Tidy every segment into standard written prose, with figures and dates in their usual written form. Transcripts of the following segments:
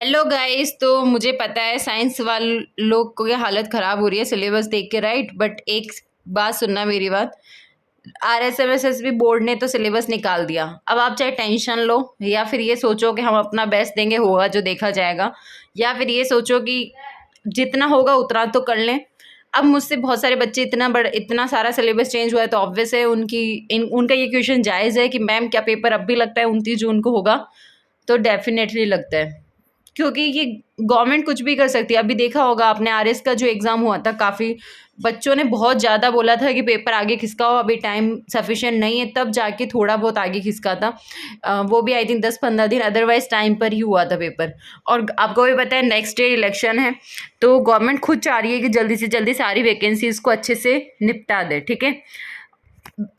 Hello guys. तो मुझे पता है साइंस वाले लोग की हालत ख़राब हो रही है सिलेबस देख के, राइट। बट एक बात सुनना मेरी बात। RSMSSB बोर्ड ने तो सिलेबस निकाल दिया। अब आप चाहे टेंशन लो या फिर ये सोचो कि हम अपना बेस्ट देंगे, होगा जो देखा जाएगा, या फिर ये सोचो कि जितना होगा उतना तो कर लें। अब मुझसे बहुत सारे बच्चे इतना सारा सिलेबस चेंज हुआ है तो ऑब्वियस है उनका ये क्वेश्चन जायज़ है कि मैम क्या पेपर अब भी लगता है 29 जून को होगा। तो डेफिनेटली लगता है, क्योंकि ये गवर्नमेंट कुछ भी कर सकती है। अभी देखा होगा आपने, आरएस का जो एग्ज़ाम हुआ था, काफ़ी बच्चों ने बहुत ज़्यादा बोला था कि पेपर आगे खिसकाओ, अभी टाइम सफिशिएंट नहीं है, तब जाके थोड़ा बहुत आगे खिसका था। वो भी आई थिंक 10-15 दिन, अदरवाइज टाइम पर ही हुआ था पेपर। और आपको भी पता है नेक्स्ट डे इलेक्शन है, तो गवर्नमेंट खुद चाह रही है कि जल्दी से जल्दी सारी वैकेंसीज़ को अच्छे से निपटा दे, ठीक है।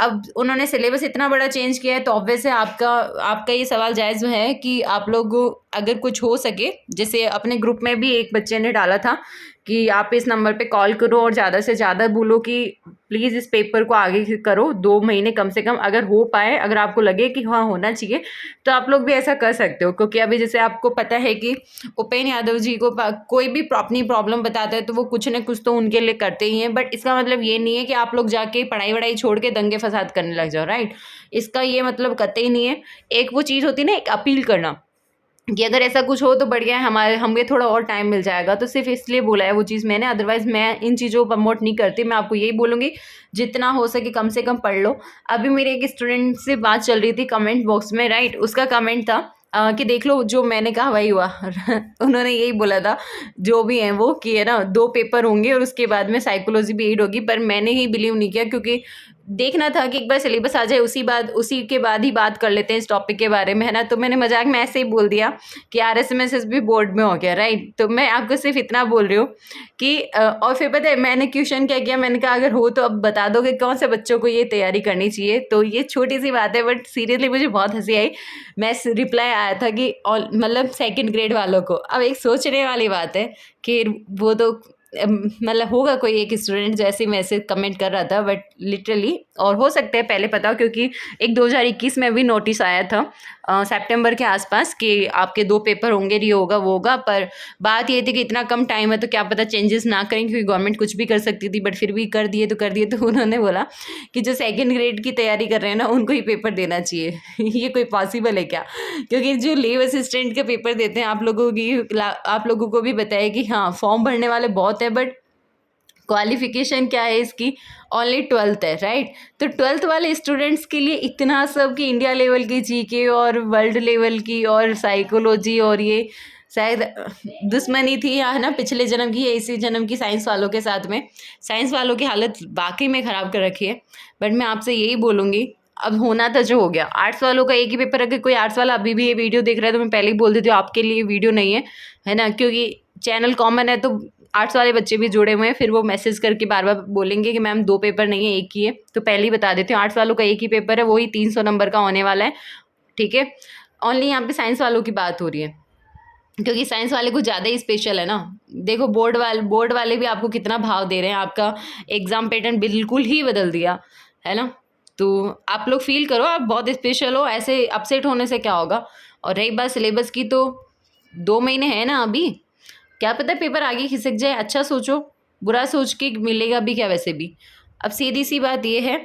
अब उन्होंने सिलेबस इतना बड़ा चेंज किया है तो ऑब्वियस है आपका आपका ये सवाल जायज़ है कि आप लोग अगर कुछ हो सके, जैसे अपने ग्रुप में भी एक बच्चे ने डाला था कि आप इस नंबर पे कॉल करो और ज़्यादा से ज़्यादा बोलो कि प्लीज़ इस पेपर को आगे करो 2 महीने कम से कम, अगर हो पाए, अगर आपको लगे कि हाँ होना चाहिए तो आप लोग भी ऐसा कर सकते हो। क्योंकि अभी जैसे आपको पता है कि उपेंद्र यादव जी को कोई भी अपनी प्रॉब्लम बताता है तो वो कुछ ना कुछ तो उनके लिए करते ही हैं। बट इसका मतलब ये नहीं है कि आप लोग जाके पढ़ाई वढ़ाई छोड़ के दंगे फसाद करने लग जाओ, राइट। इसका ये मतलब कतई नहीं है। एक वो चीज़ होती है ना, एक अपील करना कि अगर ऐसा कुछ हो तो बढ़िया है, हमें थोड़ा और टाइम मिल जाएगा, तो सिर्फ इसलिए बोला है वो चीज़ मैंने। अदरवाइज मैं इन चीज़ों को प्रमोट नहीं करती। मैं आपको यही बोलूँगी जितना हो सके कम से कम पढ़ लो। अभी मेरे एक स्टूडेंट से बात चल रही थी कमेंट बॉक्स में, राइट। उसका कमेंट था कि देख लो जो मैंने कहा वही हुआ। उन्होंने यही बोला था, जो भी हैं वो, कि है ना 2 पेपर होंगे और उसके बाद में साइकोलॉजी भी एड होगी। पर मैंने ही बिलीव नहीं किया, क्योंकि देखना था कि एक बार सिलेबस आ जाए उसी के बाद ही बात कर लेते हैं इस टॉपिक के बारे में, है ना। तो मैंने मजाक में ऐसे ही बोल दिया कि RSMSS भी बोर्ड में हो गया, राइट। तो मैं आपको सिर्फ इतना बोल रही हूँ कि और फिर पता है मैंने क्वेश्चन क्या किया, मैंने कहा अगर हो तो अब बता दो कि कौन से बच्चों को ये तैयारी करनी चाहिए। तो ये छोटी सी बात है बट सीरियसली मुझे बहुत हंसी आई। मैं रिप्लाई आया था कि मतलब 2nd ग्रेड वालों को। अब एक सोचने वाली बात है कि वो तो मतलब होगा कोई एक स्टूडेंट जो ऐसे मैसेज कमेंट कर रहा था, बट लिटरली, और हो सकता है पहले पता हो, क्योंकि एक 2021 में भी नोटिस आया था सितंबर के आसपास कि आपके 2 पेपर होंगे, ये होगा वो होगा। पर बात ये थी कि इतना कम टाइम है तो क्या पता चेंजेस ना करें, क्योंकि गवर्नमेंट कुछ भी कर सकती थी, बट फिर भी कर दिए तो कर दिए। तो उन्होंने बोला कि जो 2nd ग्रेड की तैयारी कर रहे हैं ना उनको ही पेपर देना चाहिए। ये कोई पॉसिबल है क्या? क्योंकि जो लीव असिस्टेंट के पेपर देते हैं, आप लोगों को भी बताया कि हाँ फॉर्म भरने वाले बहुत है, बट क्वालिफिकेशन क्या है इसकी? ओनली 12th है, राइट। तो 12th वाले स्टूडेंट्स के लिए इतना सब कि इंडिया लेवल की जीके और वर्ल्ड लेवल की और साइकोलॉजी, और ये शायद दुश्मनी थी या है ना पिछले जन्म की या इसी जन्म की साइंस वालों के साथ में। साइंस वालों की हालत वाकई में ख़राब कर रखी है। बट मैं आपसे यही बोलूँगी, अब होना था जो हो गया। आर्ट्स वालों का एक ही पेपर, अगर कोई आर्ट्स वाला अभी भी ये वीडियो देख रहा है तो मैं पहले ही बोल देती हूँ आपके लिए वीडियो नहीं है ना। क्योंकि चैनल कॉमन है तो आर्ट्स वाले बच्चे भी जुड़े हुए हैं, फिर वो मैसेज करके बार बार बोलेंगे कि मैम 2 पेपर नहीं है, एक ही है। तो पहले ही बता देती हूँ, आर्ट्स वालों का एक ही पेपर है, वही 300 नंबर का होने वाला है, ठीक है। ओनली यहाँ पे साइंस वालों की बात हो रही है, क्योंकि साइंस वाले कुछ ज़्यादा ही स्पेशल है ना। देखो बोर्ड वाले भी आपको कितना भाव दे रहे हैं, आपका एग्ज़ाम पैटर्न बिल्कुल ही बदल दिया, है ना। तो आप लोग फील करो आप बहुत स्पेशल हो, ऐसे अपसेट होने से क्या होगा। और रही बात सिलेबस की, तो 2 महीने है ना अभी, क्या पता पेपर आगे खिसक जाए। अच्छा सोचो, बुरा सोच के मिलेगा भी क्या वैसे भी। अब सीधी सी बात ये है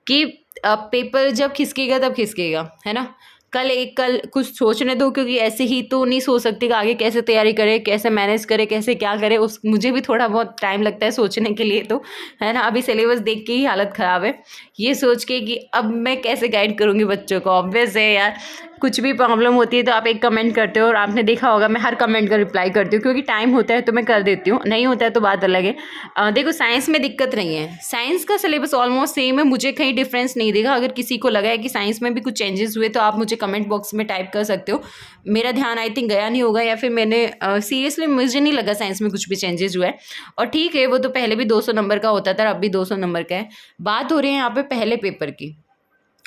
कि पेपर जब खिसकेगा तब खिसकेगा, है ना। कल कुछ सोचने दो, क्योंकि ऐसे ही तो नहीं सोच सकती कि आगे कैसे तैयारी करे, कैसे मैनेज करे, कैसे क्या करे। उस मुझे भी थोड़ा बहुत टाइम लगता है सोचने के लिए, तो है ना। अभी सिलेबस देख के ही हालत ख़राब है, ये सोच के कि अब मैं कैसे गाइड करूँगी बच्चों को। ऑब्वियस है यार, कुछ भी प्रॉब्लम होती है तो आप एक कमेंट करते हो, और आपने देखा होगा मैं हर कमेंट का रिप्लाई करती हूँ, क्योंकि टाइम होता है तो मैं कर देती हूँ, नहीं होता है तो बात अलग है। देखो साइंस में दिक्कत नहीं है, साइंस का सिलेबस ऑलमोस्ट सेम है, मुझे कहीं डिफरेंस नहीं दिखा। अगर किसी को लगा है कि साइंस में भी कुछ चेंजेस हुए तो आप मुझे कमेंट बॉक्स में टाइप कर सकते हो। मेरा ध्यान आई थिंक गया नहीं होगा, या फिर मैंने सीरियसली मुझे नहीं लगा साइंस में कुछ भी चेंजेस हुआ है। और ठीक है, वो तो पहले भी 200 नंबर का होता था, अब भी 200 नंबर का है। बात हो रही है यहाँ पे पहले पेपर की,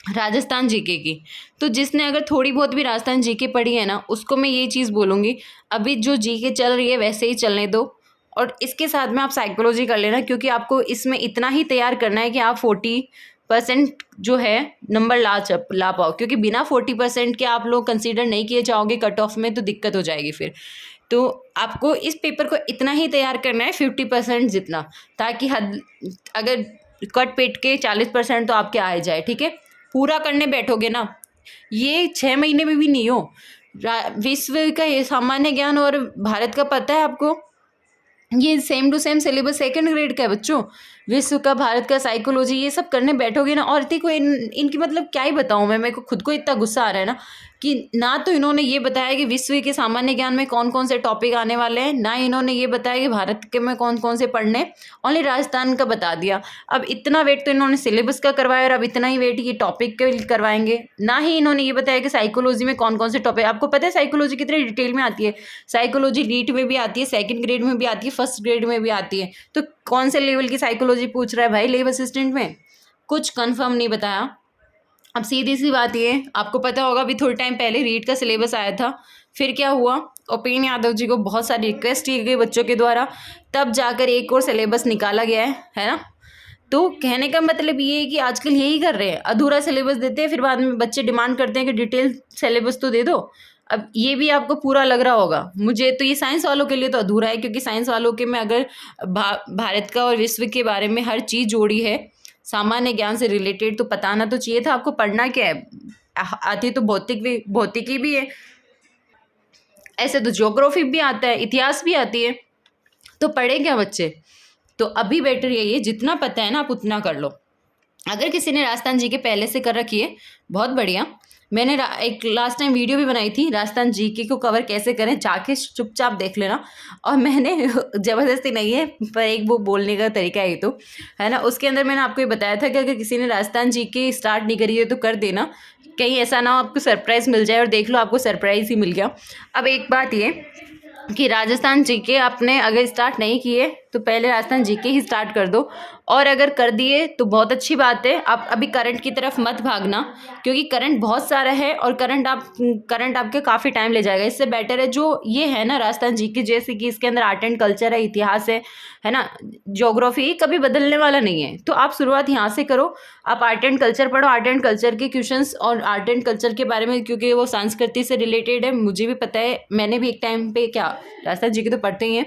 राजस्थान जीके की। तो जिसने अगर थोड़ी बहुत भी राजस्थान जीके पढ़ी है ना, उसको मैं ये चीज़ बोलूँगी, अभी जो जीके चल रही है वैसे ही चलने दो, और इसके साथ में आप साइकोलॉजी कर लेना, क्योंकि आपको इसमें इतना ही तैयार करना है कि आप 40% जो है नंबर ला पाओ, क्योंकि बिना 40% के आप लोग कंसीडर नहीं किए जाओगे कट ऑफ में तो दिक्कत हो जाएगी फिर। तो आपको इस पेपर को इतना ही तैयार करना है 50% जितना, ताकि हद अगर कट पेट के 40% तो आपके आ जाए, ठीक है। पूरा करने बैठोगे ना, ये 6 महीने में भी नहीं हो। विश्व का ये सामान्य ज्ञान और भारत का पता है आपको, ये same to same syllabus second grade का है बच्चों। विश्व का, भारत का, साइकोलॉजी, ये सब करने बैठोगे ना, और को इनकी मतलब क्या ही बताऊँ मैं, मेरे को खुद को इतना गुस्सा आ रहा है ना कि ना तो इन्होंने ये बताया कि विश्व के सामान्य ज्ञान में कौन कौन से टॉपिक आने वाले हैं, ना इन्होंने ये बताया कि भारत के में कौन कौन से पढ़ने, ओनली राजस्थान का बता दिया। अब इतना वेट तो इन्होंने सिलेबस का करवाया और अब इतना ही वेट ये टॉपिक के करवाएंगे। ना ही इन्होंने ये बताया कि साइकोलॉजी में कौन कौन से टॉपिक, आपको पता है साइकोलॉजी कितनी डिटेल में आती है। साइकोलॉजी नीट में भी आती है, सेकंड ग्रेड में भी आती है, फर्स्ट ग्रेड में भी आती है। तो कौन से लेवल की साइकोलॉजी पूछ रहा है भाई लेब असिस्टेंट में, कुछ कंफर्म नहीं बताया। अब सीधी सी बात ये, आपको पता होगा अभी थोड़े टाइम पहले रीट का सिलेबस आया था, फिर क्या हुआ, उपेन्द्र यादव जी को बहुत सारी रिक्वेस्ट की गई बच्चों के द्वारा, तब जाकर एक और सिलेबस निकाला गया है ना। तो कहने का मतलब ये है कि आजकल यही कर रहे हैं, अधूरा सिलेबस देते हैं, फिर बाद में बच्चे डिमांड करते हैं कि डिटेल सिलेबस तो दे दो। अब ये भी आपको पूरा लग रहा होगा, मुझे तो ये साइंस वालों के लिए तो अधूरा है, क्योंकि साइंस वालों के में अगर भारत का और विश्व के बारे में हर चीज़ जोड़ी है सामान्य ज्ञान से रिलेटेड, तो बताना तो चाहिए था आपको। पढ़ना क्या है, आती तो भौतिकी भी है, ऐसे तो ज्योग्राफी भी आता है, इतिहास भी आती है, तो पढ़े क्या बच्चे। तो अभी बेटर यही है, जितना पता है ना आप उतना कर लो। अगर किसी ने राजस्थान जी के पहले से कर रखी है बहुत बढ़िया, मैंने एक लास्ट टाइम वीडियो भी बनाई थी राजस्थान जीके को कवर कैसे करें, जाके चुपचाप देख लेना। और मैंने ज़बरदस्ती नहीं है पर एक वो बोलने का तरीका है तो है ना, उसके अंदर मैंने आपको ये बताया था कि अगर किसी ने राजस्थान जीके स्टार्ट नहीं करी है तो कर देना, कहीं ऐसा ना हो आपको सरप्राइज़ मिल जाए। और देख लो आपको सरप्राइज़ ही मिल गया। अब एक बात ये कि राजस्थान जीके आपने अगर स्टार्ट नहीं किए तो पहले राजस्थान जीके ही स्टार्ट कर दो, और अगर कर दिए तो बहुत अच्छी बात है। आप अभी करंट की तरफ मत भागना, क्योंकि करंट बहुत सारा है और करंट आपके काफ़ी टाइम ले जाएगा। इससे बेटर है जो ये है ना राजस्थान जीके, जैसे कि इसके अंदर आर्ट एंड कल्चर है, इतिहास है ना, ज्योग्राफी कभी बदलने वाला नहीं है, तो आप शुरुआत यहाँ से करो। आप आर्ट एंड कल्चर पढ़ो, आर्ट एंड कल्चर के क्वेश्चंस और आर्ट एंड कल्चर के बारे में, क्योंकि वो संस्कृति से रिलेटेड है, मुझे भी पता है, मैंने भी एक टाइम पे क्या राजस्थान जीके तो पढ़ते ही हैं,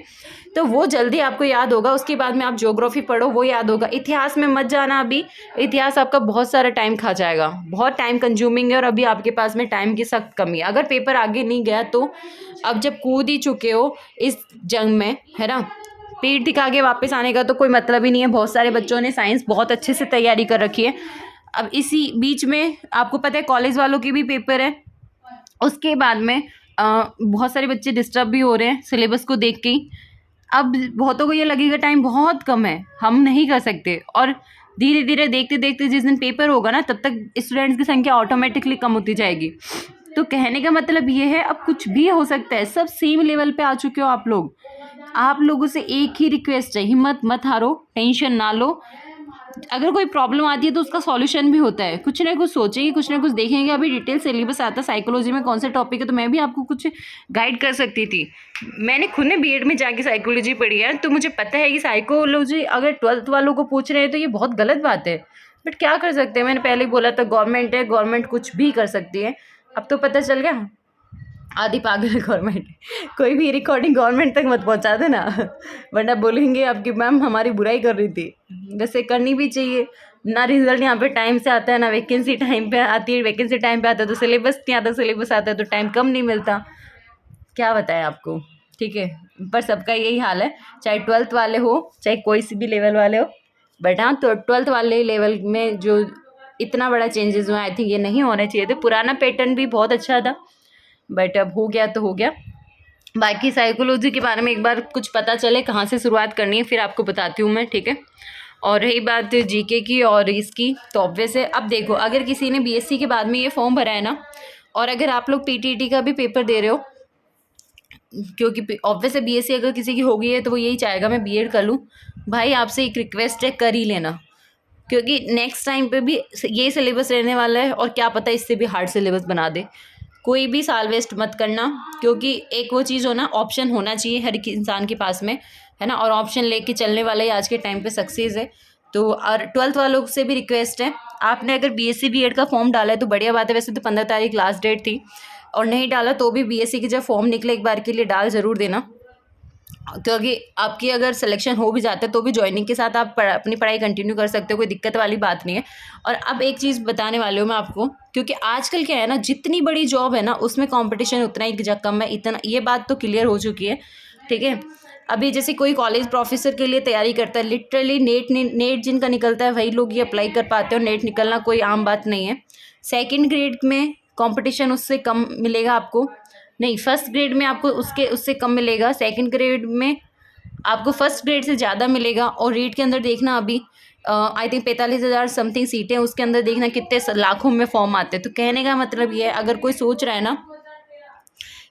तो वो जल्दी आपको याद होगा। उसके बाद में आप ज्योग्राफी पढ़ो, वो याद होगा। इतिहास में मत जाना अभी, इतिहास आपका बहुत सारा टाइम खा जाएगा, बहुत टाइम कंज्यूमिंग है और अभी आपके पास में टाइम की सख्त कमी है। अगर पेपर आगे नहीं गया तो अब जब कूद ही चुके हो इस जंग में, है ना, पीठ दिखा के वापस आने का तो कोई मतलब ही नहीं है। बहुत सारे बच्चों ने साइंस बहुत अच्छे से तैयारी कर रखी है। अब इसी बीच में आपको पता है कॉलेज वालों के भी पेपर है, उसके बाद में बहुत सारे बच्चे डिस्टर्ब भी हो रहे हैं सिलेबस को देख के ही। अब बहुतों को ये लगेगा टाइम बहुत कम है, हम नहीं कर सकते, और धीरे धीरे देखते देखते जिस दिन पेपर होगा ना तब तक स्टूडेंट्स की संख्या ऑटोमेटिकली कम होती जाएगी। तो कहने का मतलब ये है अब कुछ भी हो सकता है, सब सेम लेवल पे आ चुके हो आप लोग। आप लोगों से एक ही रिक्वेस्ट है, हिम्मत मत हारो, टेंशन ना लो। अगर कोई प्रॉब्लम आती है तो उसका सॉल्यूशन भी होता है, कुछ ना कुछ सोचेंगे, कुछ ना कुछ देखेंगे। अभी डिटेल सिलेबस आता है साइकोलॉजी में कौन से टॉपिक है, तो मैं भी आपको कुछ गाइड कर सकती थी। मैंने खुद ने बीएड में जाके साइकोलॉजी पढ़ी है, तो मुझे पता है कि साइकोलॉजी अगर 12th वालों को पूछ रहे हैं तो ये बहुत गलत बात है, बट क्या कर सकते हैं। मैंने पहले ही बोला था गवर्नमेंट है, गवर्नमेंट कुछ भी कर सकती है। अब तो पता चल गया, आधी पागल है गवर्नमेंट। कोई भी रिकॉर्डिंग गवर्नमेंट तक मत पहुंचा देना, वरना बोलेंगे आपकी मैम हमारी बुराई कर रही थी। वैसे करनी भी चाहिए ना, रिजल्ट यहाँ पे टाइम से आता है ना, वैकेंसी टाइम पे आती है, वैकेंसी टाइम पे आता है तो सिलेबस नहीं आता, सिलेबस आता है तो टाइम कम नहीं मिलता। क्या बताएं आपको, ठीक है। पर सबका यही हाल है, चाहे 12th वाले हो चाहे कोई सी भी लेवल वाले हो। बट हाँ, तो 12th वाले लेवल में जो इतना बड़ा चेंजेस हुआ, आई थिंक ये नहीं होने चाहिए थे। पुराना पैटर्न भी बहुत अच्छा था, बट अब हो गया तो हो गया। बाकी साइकोलॉजी के बारे में एक बार कुछ पता चले कहाँ से शुरुआत करनी है फिर आपको बताती हूँ मैं, ठीक है। और रही बात जीके की और इसकी, तो ऑब्वियस है। अब देखो, अगर किसी ने बीएससी के बाद में ये फॉर्म भरा है ना, और अगर आप लोग पीटीटी का भी पेपर दे रहे हो, क्योंकि ऑब्वियस है बीएससी अगर किसी की हो गई है तो वो यही चाहेगा मैं बीएड कर लूँ। भाई आपसे एक रिक्वेस्ट है, कर ही लेना, क्योंकि नेक्स्ट टाइम पे भी ये सिलेबस रहने वाला है, और क्या पता इससे भी हार्ड सिलेबस बना दे। कोई भी साल वेस्ट मत करना, क्योंकि एक वो चीज़ होना, ऑप्शन होना चाहिए हर एक इंसान के पास में, है ना, और ऑप्शन लेके चलने वाला ही आज के टाइम पे सक्सेस है। तो और 12th वालों से भी रिक्वेस्ट है आपने अगर बीएससी बीएड का फॉर्म डाला है तो बढ़िया बात है, वैसे तो 15 तारीख लास्ट डेट थी, और नहीं डाला तो भी बीएससी की जब फॉर्म निकले एक बार के लिए डाल ज़रूर देना, क्योंकि आपकी अगर सिलेक्शन हो भी जाता है तो भी ज्वाइनिंग के साथ आप अपनी पढ़ाई कंटिन्यू कर सकते हो, कोई दिक्कत वाली बात नहीं है। और अब एक चीज़ बताने वाली हूँ मैं आपको, क्योंकि आजकल क्या है ना, जितनी बड़ी जॉब है ना उसमें कंपटीशन उतना ही कम है, इतना ये बात तो क्लियर हो चुकी है, ठीक है। अभी जैसे कोई कॉलेज प्रोफेसर के लिए तैयारी करता है, लिटरली नेट जिनका निकलता है वही लोग ये अप्लाई कर पाते हैं, और नेट निकलना कोई आम बात नहीं है। सेकेंड ग्रेड में कंपटीशन उससे कम मिलेगा आपको, नहीं फर्स्ट ग्रेड में आपको उससे कम मिलेगा, सेकंड ग्रेड में आपको फर्स्ट ग्रेड से ज़्यादा मिलेगा। और रीट के अंदर देखना अभी आई थिंक 45,000 समथिंग सीटें, उसके अंदर देखना कितने लाखों में फॉर्म आते हैं। तो कहने का मतलब ये है, अगर कोई सोच रहा है ना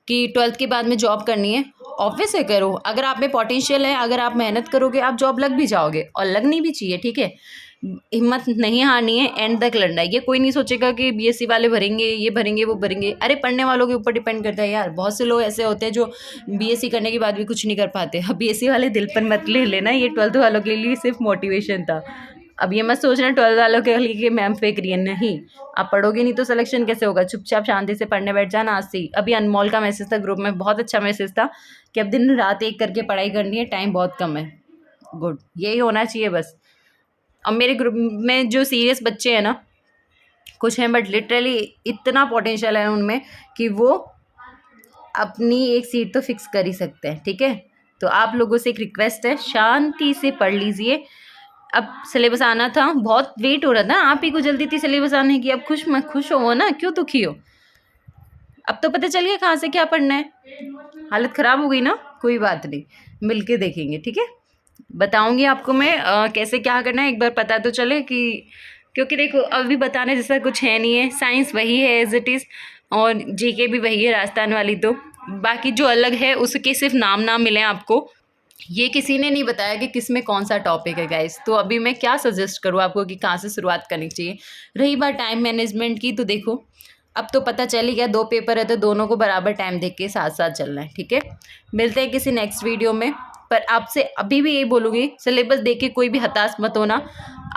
कि 12th के बाद में जॉब करनी है, ऑब्वियस है करो, अगर आप में पोटेंशियल है, अगर आप मेहनत करोगे आप जॉब लग भी जाओगे, और लगनी भी चाहिए, ठीक है। हिम्मत नहीं हारनी है, एंड तक लड़ना है। ये कोई नहीं सोचेगा कि बीएससी वाले भरेंगे, ये भरेंगे, वो भरेंगे, अरे पढ़ने वालों के ऊपर डिपेंड करता है यार। बहुत से लोग ऐसे होते हैं जो बीएससी करने के बाद भी कुछ नहीं कर पाते। अब बीएससी वाले दिल पर मत ले लेना, ये 12th वालों के लिए सिर्फ मोटिवेशन था। अब ये मत सोचना 12th वालों के लिए कि मैम फेंक रही है, नहीं, आप पढ़ोगे नहीं तो सिलेक्शन कैसे होगा। चुपचाप शांति से पढ़ने बैठ जाना आज से। अभी अनमोल का मैसेज था ग्रुप में, बहुत अच्छा मैसेज था कि अब दिन रात एक करके पढ़ाई करनी है, टाइम बहुत कम है। गुड, यही होना चाहिए बस। अब मेरे ग्रुप में जो सीरियस बच्चे हैं ना, कुछ हैं बट लिटरली इतना पोटेंशियल है उनमें कि वो अपनी एक सीट तो फिक्स कर ही सकते हैं, ठीक है। तो आप लोगों से एक रिक्वेस्ट है, शांति से पढ़ लीजिए। अब सिलेबस आना था, बहुत वेट हो रहा था, आप ही को जल्दी थी सिलेबस आने की। अब खुश हो ना, क्यों दुखी हो? अब तो पता चल गया कहाँ से क्या पढ़ना है। हालत ख़राब हो गई ना, कोई बात नहीं, मिल के देखेंगे, ठीक है। बताऊंगी आपको मैं कैसे क्या करना है, एक बार पता तो चले कि, क्योंकि देखो अभी बताने जैसा कुछ है नहीं है। साइंस वही है एज इट इज़, और जीके भी वही है राजस्थान वाली। तो बाकी जो अलग है उसके सिर्फ नाम मिले आपको, ये किसी ने नहीं बताया कि किस में कौन सा टॉपिक है गाइस। तो अभी मैं क्या सजेस्ट करूँ आपको कि कहाँ से शुरुआत करनी चाहिए। रही बात टाइम मैनेजमेंट की, तो देखो अब तो पता चल ही गया, 2 पेपर है तो दोनों को बराबर टाइम देख के साथ साथ चलना है, ठीक है। मिलते हैं किसी नेक्स्ट वीडियो में। पर आपसे अभी भी यही बोलूँगी, सिलेबस देख के कोई भी हताश मत होना।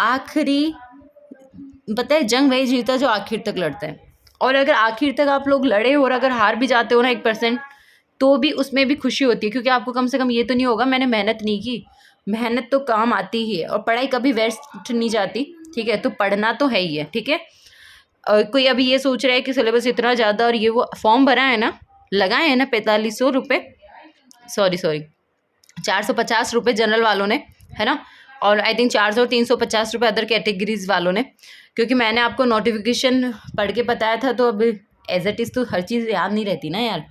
आखिरी पता है, जंग वही जीता जो आखिर तक लड़ता है। और अगर आखिर तक आप लोग लड़े और अगर हार भी जाते हो ना 1%, तो भी उसमें भी खुशी होती है, क्योंकि आपको कम से कम ये तो नहीं होगा मैंने मेहनत नहीं की। मेहनत तो काम आती ही है, और पढ़ाई कभी वेस्ट नहीं जाती, ठीक है। तो पढ़ना तो है ही है, ठीक है। कोई अभी ये सोच रहा है कि सिलेबस इतना ज़्यादा, और ये वो फॉर्म भरा है ना, लगाए हैं ना 4500 रुपये, सॉरी 450 रुपये जनरल वालों ने, है ना। और आई थिंक 400 और 350 रुपये अदर कैटेगरीज वालों ने, क्योंकि मैंने आपको नोटिफिकेशन पढ़ के बताया था। तो अब एज इट इज़ तो हर चीज़ याद नहीं रहती ना यार।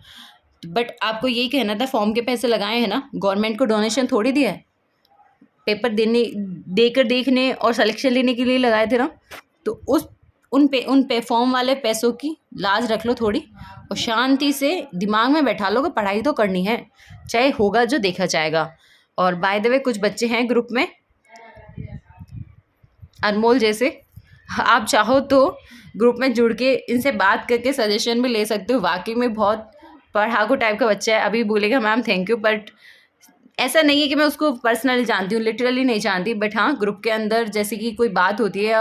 बट आपको यही कहना था, फॉर्म के पैसे लगाए हैं ना, गवर्नमेंट को डोनेशन थोड़ी दिया है, पेपर देकर देखने और सिलेक्शन लेने के लिए लगाए थे ना। तो उन पे फॉर्म वाले पैसों की लाज रख लो थोड़ी, और शांति से दिमाग में बैठा लो कि पढ़ाई तो करनी है, चाहे होगा जो देखा जाएगा। और बाय द वे कुछ बच्चे हैं ग्रुप में अनमोल जैसे, आप चाहो तो ग्रुप में जुड़ के इनसे बात करके सजेशन भी ले सकते हो। वाकई में बहुत पढ़ाकू टाइप का बच्चा है। अभी बोलेगा मैम थैंक यू, बट ऐसा नहीं है कि मैं उसको पर्सनली जानती हूँ, लिटरली नहीं जानती। बट हाँ, ग्रुप के अंदर जैसे कि कोई बात होती है,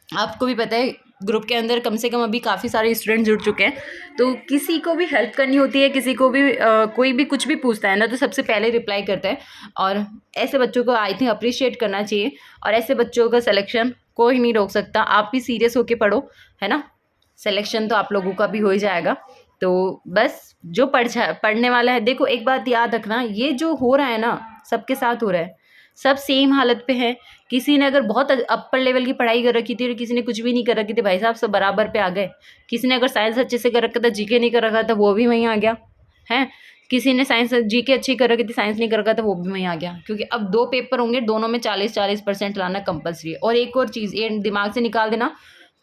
आपको भी पता है ग्रुप के अंदर कम से कम अभी काफ़ी सारे स्टूडेंट जुड़ चुके हैं। तो किसी को भी हेल्प करनी होती है, किसी को भी कोई भी कुछ भी पूछता है ना, तो सबसे पहले रिप्लाई करता है। और ऐसे बच्चों को आई थिंक अप्रिशिएट करना चाहिए, और ऐसे बच्चों का सिलेक्शन कोई नहीं रोक सकता। आप भी सीरियस होके पढ़ो, है ना, सिलेक्शन तो आप लोगों का भी हो ही जाएगा। तो बस जो पढ़ने वाला है, देखो एक बात याद रखना, ये जो हो रहा है ना सबके साथ हो रहा है, सब सेम हालत पे है। किसी ने अगर बहुत अपर लेवल की पढ़ाई कर रखी थी और किसी ने कुछ भी नहीं कर रखी थी, भाई साहब सब बराबर पे आ गए। किसी ने अगर साइंस अच्छे से कर रखा था, जीके नहीं कर रखा था, वो भी वहीं आ गया है। किसी ने साइंस जीके अच्छी कर रखी थी, साइंस नहीं कर रखा था, वो भी वहीं आ गया। क्योंकि अब 2 पेपर होंगे, दोनों में 40-40% लाना कंपलसरी है। और एक और चीज़ ये दिमाग से निकाल देना,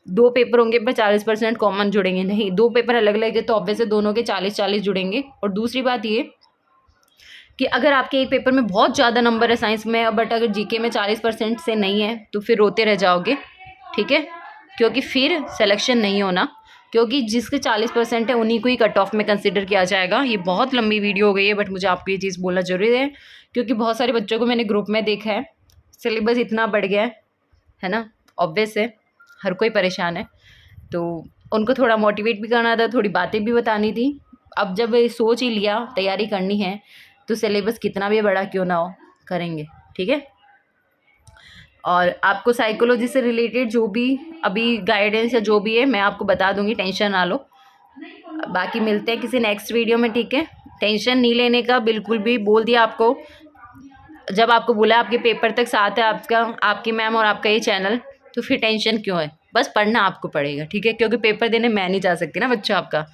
2 पेपर होंगे पर 40% कॉमन जुड़ेंगे नहीं, 2 पेपर अलग अलग है तो ऑब्वियसली दोनों के 40-40 जुड़ेंगे। और दूसरी बात ये कि अगर आपके एक पेपर में बहुत ज़्यादा नंबर है साइंस में, बट अगर जीके में 40% से नहीं है, तो फिर रोते रह जाओगे, ठीक है। क्योंकि फिर सिलेक्शन नहीं होना, क्योंकि जिसके 40% है उन्हीं को ही कट ऑफ में कंसिडर किया जाएगा। ये बहुत लंबी वीडियो हो गई है, बट मुझे आपको ये चीज़ बोलना जरूरी है, क्योंकि बहुत सारे बच्चों को मैंने ग्रुप में देखा है, सिलेबस इतना बढ़ गया है ना, ऑब्वियस है। हर कोई परेशान है, तो उनको थोड़ा मोटिवेट भी करना था, थोड़ी बातें भी बतानी थी। अब जब सोच ही लिया तैयारी करनी है तो सिलेबस कितना भी बड़ा क्यों ना हो करेंगे, ठीक है। और आपको साइकोलॉजी से रिलेटेड जो भी अभी गाइडेंस या जो भी है मैं आपको बता दूंगी, टेंशन ना लो। बाकी मिलते हैं किसी नेक्स्ट वीडियो में, ठीक है। टेंशन नहीं लेने का बिल्कुल भी, बोल दिया आपको, जब आपको बोला आपके पेपर तक साथ है आपका, आपकी मैम और आपका ये चैनल, तो फिर टेंशन क्यों है। बस पढ़ना आपको पड़ेगा, ठीक है, क्योंकि पेपर देने मैं नहीं जा सकती ना बच्चों आपका,